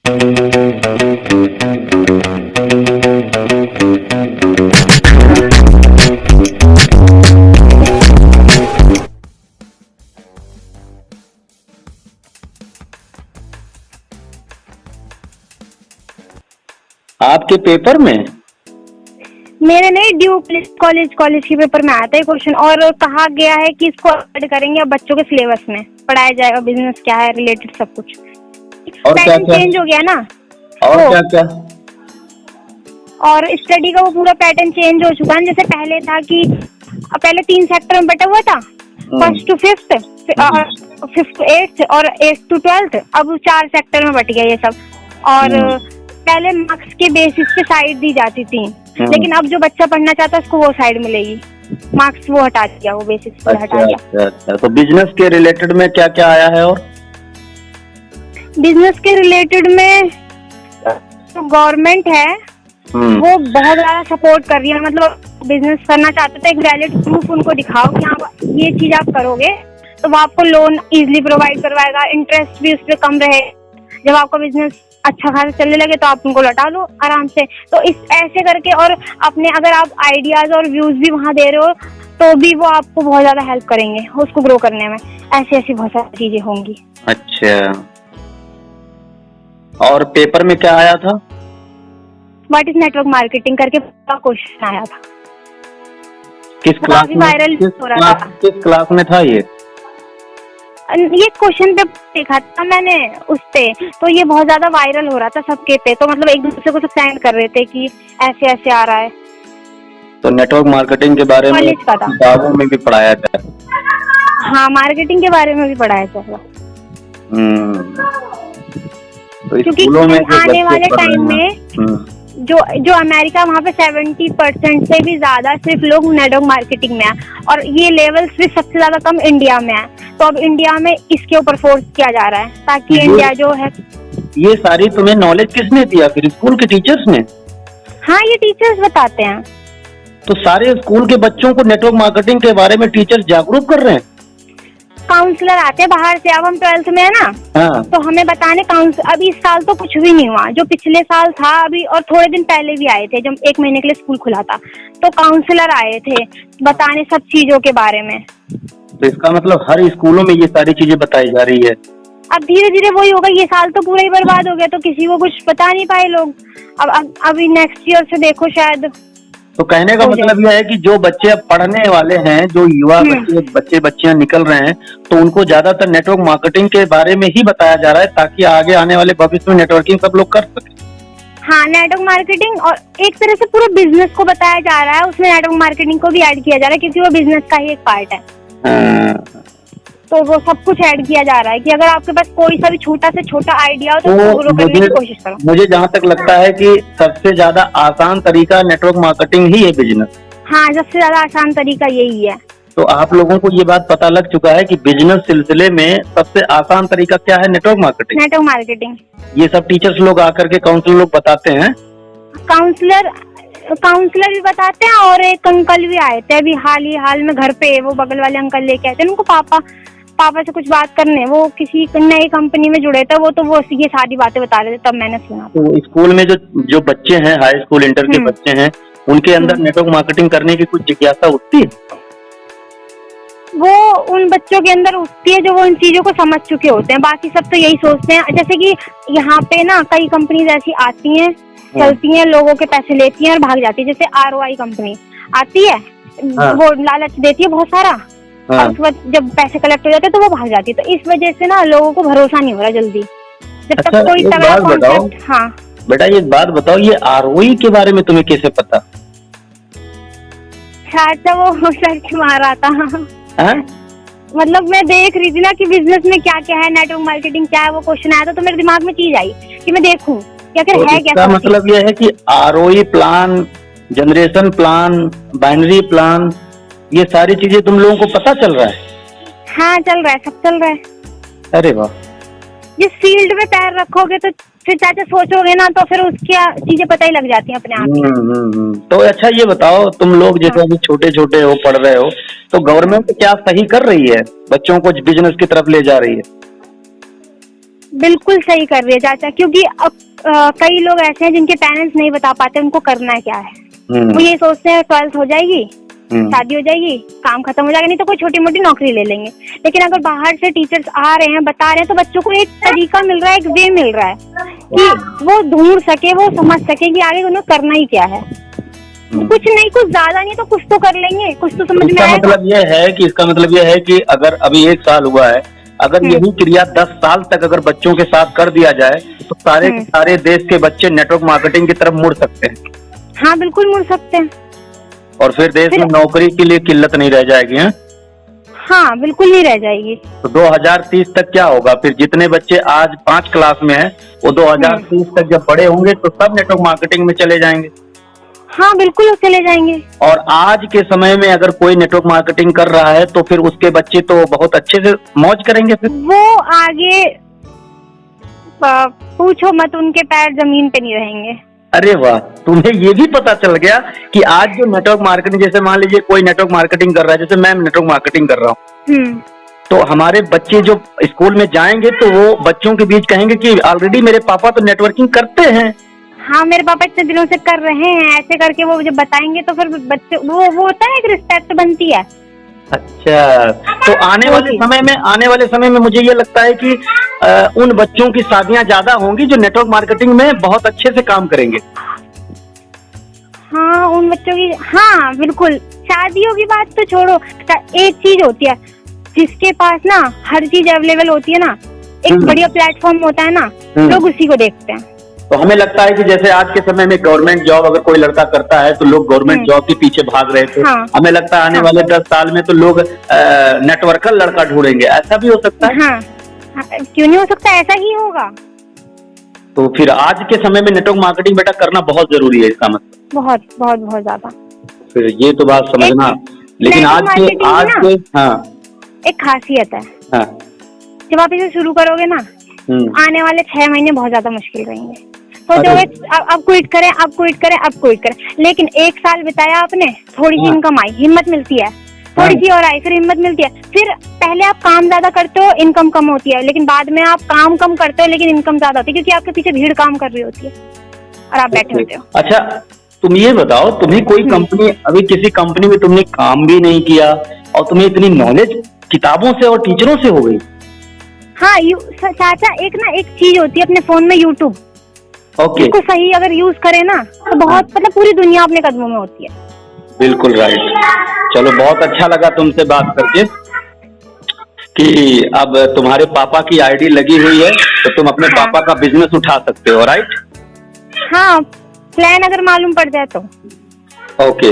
आपके पेपर में? मेरे नहीं, ड्यू कॉलेज के पेपर में आया था ये क्वेश्चन, और कहा गया है कि इसको ऐड करेंगे अब बच्चों के सिलेबस में, पढ़ाया जाएगा बिजनेस क्या है रिलेटेड सब कुछ। और क्या पैटर्न क्या चेंज हो गया ना, और क्या क्या? और स्टडी का वो पूरा पैटर्न चेंज हो चुका है। जैसे पहले था कि पहले 3 सेक्टर में बटा हुआ था, first to fifth, fifth to eighth और एट्थ टू 12th। अब 4 सेक्टर में बट गया ये सब। और पहले मार्क्स के बेसिस पे साइड दी जाती थी, लेकिन अब जो बच्चा पढ़ना चाहता है उसको वो साइड मिलेगी, मार्क्स वो हटा दिया, वो बेसिस पे हटा दिया। अच्छा। तो बिजनेस के रिलेटेड में क्या क्या आया है? और बिजनेस के रिलेटेड में तो गवर्नमेंट है वो बहुत ज्यादा सपोर्ट कर रही है। मतलब बिजनेस करना चाहते थे, एक वैलिड प्रूफ उनको दिखाओ कि हाँ ये चीज आप करोगे तो वो आपको लोन इजीली प्रोवाइड करवाएगा, इंटरेस्ट भी उस पर कम रहे। जब आपका बिजनेस अच्छा खासा चलने लगे तो आप उनको लौटा लो आराम से। तो इस ऐसे करके, और अपने अगर आप आइडियाज और व्यूज भी वहाँ दे रहे हो तो भी वो आपको बहुत ज्यादा हेल्प करेंगे उसको ग्रो करने में। ऐसी ऐसी बहुत सारी चीजें होंगी। अच्छा, और पेपर में क्या आया था? व्हाट इज नेटवर्क मार्केटिंग करके क्वेश्चन आया था। किस क्लास में? वायरल हो रहा था। किस क्लास में था ये क्वेश्चन पे देखा था मैंने उस पे, तो ये बहुत ज्यादा वायरल हो रहा था सबके पे। तो मतलब एक दूसरे को सब सेंड कर रहे थे कि ऐसे ऐसे आ रहा है। तो नेटवर्क मार्केटिंग के बारे में किताबों में भी पढ़ाया जाता है। हाँ, मार्केटिंग के बारे में भी पढ़ाया जाएगा। तो क्योंकि आने वाले टाइम में जो अमेरिका, वहाँ पे 70% से भी ज्यादा सिर्फ लोग नेटवर्क मार्केटिंग में है, और ये लेवल सिर्फ सबसे ज्यादा कम इंडिया में है। तो अब इंडिया में इसके ऊपर फोर्स किया जा रहा है ताकि इंडिया जो है। ये सारी तुम्हें नॉलेज किसने दिया? फिर स्कूल के टीचर्स ने? हाँ, ये टीचर्स बताते हैं। तो सारे स्कूल के बच्चों को नेटवर्क मार्केटिंग के बारे में टीचर्स जागरूक कर रहे हैं? काउंसलर आते हैं बाहर से। अब हम 12th में है ना, हाँ। तो हमें बताने अभी इस साल तो कुछ भी नहीं हुआ, जो पिछले साल था अभी, और थोड़े दिन पहले भी आए थे जब 1 महीने के लिए स्कूल खुला था, तो काउंसलर आए थे बताने सब चीजों के बारे में। तो इसका मतलब हर स्कूलों में ये सारी चीजें बताई जा रही है। अब धीरे धीरे वही होगा। ये साल तो पूरा ही बर्बाद हो गया, तो किसी को कुछ बता नहीं पाए लोग। अब अभी नेक्स्ट ईयर से देखो शायद। तो कहने का मतलब यह है कि जो बच्चे अब पढ़ने वाले हैं, जो युवा बच्चे बच्चियां निकल रहे हैं, तो उनको ज्यादातर नेटवर्क मार्केटिंग के बारे में ही बताया जा रहा है ताकि आगे आने वाले भविष्य में नेटवर्किंग सब लोग कर सके। हाँ, नेटवर्क मार्केटिंग, और एक तरह से पूरा बिजनेस को बताया जा रहा है, उसमें नेटवर्क मार्केटिंग को भी ऐड किया जा रहा है क्योंकि वो बिजनेस का ही एक पार्ट है। तो वो सब कुछ ऐड किया जा रहा है कि अगर आपके पास कोई सा भी छोटा से छोटा आइडिया हो तो ग्रो करने की कोशिश करो। मुझे जहाँ तक लगता है कि सबसे ज्यादा आसान तरीका नेटवर्क मार्केटिंग ही है बिजनेस। हाँ, सबसे ज्यादा आसान तरीका यही है। तो आप लोगों को ये बात पता लग चुका है कि बिजनेस सिलसिले में सबसे आसान तरीका क्या है? Network marketing. नेटवर्क मार्केटिंग ये सब टीचर्स लोग आकर के काउंसलर लोग बताते हैं। काउंसलर भी बताते हैं, और एक अंकल भी आए थे अभी हाल में घर पे। वो बगल वाले अंकल लेके आए थे, उनको पापा से कुछ बात करने, वो किसी नई कंपनी में जुड़े थे। वो ये सारी बातें बता रहे थे, तब मैंने सुना। तो स्कूल में जो बच्चे हैं, हाई स्कूल इंटर के बच्चे हैं, उनके अंदर नेटवर्क मार्केटिंग करने की कुछ जिज्ञासा उठती है? वो उन बच्चों के अंदर उठती है जो वो इन चीजों को समझ चुके होते हैं। बाकी सब तो यही सोचते हैं। जैसे कि यहाँ पे ना कई कंपनीज ऐसी आती हैं, चलती हैं, लोगों के पैसे लेती हैं और भाग जाती है। जैसे ROI कंपनी आती है, वो लालच देती है बहुत सारा, और उसके बाद जब पैसे कलेक्ट हो जाते हैं तो वो भाग जाती है। तो इस वजह से ना लोगों को भरोसा नहीं हो रहा जल्दी, जब तक कोई तगड़ा कॉन्सेप्ट। हाँ बेटा, ये बात बताओ, ये ROI के बारे में तुम्हें कैसे पता? अच्छा, वो सर्च मारा था। मतलब मैं देख रही थी ना कि बिजनेस में क्या क्या है, नेटवर्क मार्केटिंग क्या है, वो क्वेश्चन आया था, तो मेरे दिमाग में चीज आई कि मैं देखूं क्या क्या है। क्या मतलब ये है कि ROI plan, generation plan, binary plan, ये सारी चीजें तुम लोगों को पता चल रहा है? हाँ, चल रहा है, सब चल रहा है। अरे वाह। जिस फील्ड में पैर रखोगे तो फिर चाहे सोचोगे ना, तो फिर उसकी चीजें पता ही लग जाती हैं अपने आप। तो अच्छा, ये बताओ, तुम लोग जैसे अभी छोटे छोटे हो, पढ़ रहे हो, तो गवर्नमेंट क्या सही कर रही है, बच्चों को बिजनेस की तरफ ले जा रही है? बिल्कुल सही कर रही है चाचा, क्योंकि कई लोग ऐसे हैं जिनके पेरेंट्स नहीं बता पाते उनको करना है क्या है। वो ये सोचते हैं 12th हो जाएगी, शादी हो जाएगी, काम खत्म हो जाएगा, नहीं तो कोई छोटी मोटी नौकरी ले लेंगे। लेकिन अगर बाहर से टीचर्स आ रहे हैं, बता रहे हैं, तो बच्चों को एक तरीका मिल रहा है, एक वे मिल रहा है कि वो ढूंढ सके, वो समझ सके कि आगे उन्हें करना ही क्या है। कुछ नहीं, कुछ ज्यादा नहीं तो कुछ तो कर लेंगे, कुछ तो समझ में आएगा। इसका मतलब ये है कि अगर अभी 1 साल हुआ है, अगर यही क्रिया 10 साल तक अगर बच्चों के साथ कर दिया जाए तो सारे के सारे देश के बच्चे नेटवर्क मार्केटिंग की तरफ मुड़ सकते हैं। हाँ बिल्कुल मुड़ सकते हैं। और फिर देश में नौकरी के लिए किल्लत नहीं रह जाएगी है? हाँ बिल्कुल नहीं रह जाएगी। तो 2030 तक क्या होगा फिर? जितने बच्चे आज 5 क्लास में हैं वो 2030 तक जब बड़े होंगे तो सब नेटवर्क मार्केटिंग में चले जाएंगे। हाँ बिल्कुल चले जाएंगे। और आज के समय में अगर कोई नेटवर्क मार्केटिंग कर रहा है तो फिर उसके बच्चे तो बहुत अच्छे से मौज करेंगे। फिर वो आगे पूछो मत, उनके पैर जमीन पे नहीं रहेंगे। अरे वाह, तुम्हें ये भी पता चल गया कि आज जो नेटवर्क मार्केटिंग, जैसे मान लीजिए कोई नेटवर्क मार्केटिंग कर रहा है, जैसे मैं नेटवर्क मार्केटिंग कर रहा हूँ, तो हमारे बच्चे जो स्कूल में जाएंगे तो वो बच्चों के बीच कहेंगे कि ऑलरेडी मेरे पापा तो नेटवर्किंग करते हैं। हाँ मेरे पापा इतने दिनों से कर रहे हैं, ऐसे करके वो जब बताएंगे तो फिर बच्चे वो होता है, एक रिस्पेक्ट बनती है। अच्छा, तो आने वाले समय में मुझे ये लगता है कि उन बच्चों की शादियां ज्यादा होंगी जो नेटवर्क मार्केटिंग में बहुत अच्छे से काम करेंगे। हाँ उन बच्चों की, हाँ बिल्कुल। शादियों की बात तो छोड़ो, एक चीज होती है जिसके पास ना हर चीज अवेलेबल होती है ना, एक बढ़िया प्लेटफॉर्म होता है ना, लोग उसी को देखते हैं। तो हमें लगता है कि जैसे आज के समय में गवर्नमेंट जॉब अगर कोई लड़का करता है तो लोग गवर्नमेंट जॉब के पीछे भाग रहे थे। हाँ। हमें लगता है आने वाले 10 साल में तो लोग नेटवर्कर लड़का ढूंढेंगे। ऐसा भी हो सकता है। हाँ, क्यों नहीं हो सकता, ऐसा ही होगा। तो फिर आज के समय में नेटवर्क मार्केटिंग बेटा करना बहुत जरूरी है, इसका मतलब बहुत बहुत बहुत ज्यादा। फिर ये तो बात समझना। लेकिन आज के हाँ एक खासियत है, हाँ, जब आप इसे शुरू करोगे ना, आने वाले 6 महीने बहुत ज्यादा मुश्किल रहेंगे। सोचोगे अब क्विट करें, अब क्विट करें, अब क्विट करें, लेकिन 1 साल बिताया आपने, थोड़ी सी इनकम आई, हिम्मत मिलती है, थोड़ी सी और आई, फिर हिम्मत मिलती है, फिर पहले आप काम ज्यादा करते हो, इनकम कम होती है, लेकिन बाद में आप काम कम करते हो लेकिन इनकम ज्यादा होती है, क्योंकि आपके पीछे भीड़ काम कर रही होती है और आप बैठे होते हो। अच्छा, तुम ये बताओ, तुम्हें कोई कंपनी, अभी किसी कंपनी में तुमने काम भी नहीं किया और तुम्हें इतनी नॉलेज किताबों से और टीचरों से हो गई। हाँ चाचा, एक चीज होती है अपने फोन में, यूट्यूब। ओके, उसको सही अगर यूज करें ना तो बहुत, मतलब पूरी दुनिया अपने कदमों में होती है। बिल्कुल राइट। चलो, बहुत अच्छा लगा तुमसे बात करके कि अब तुम्हारे पापा की आईडी लगी हुई है तो तुम अपने पापा का बिजनेस उठा सकते हो, राइट? हाँ, प्लान अगर मालूम पड़ जाए तो। ओके।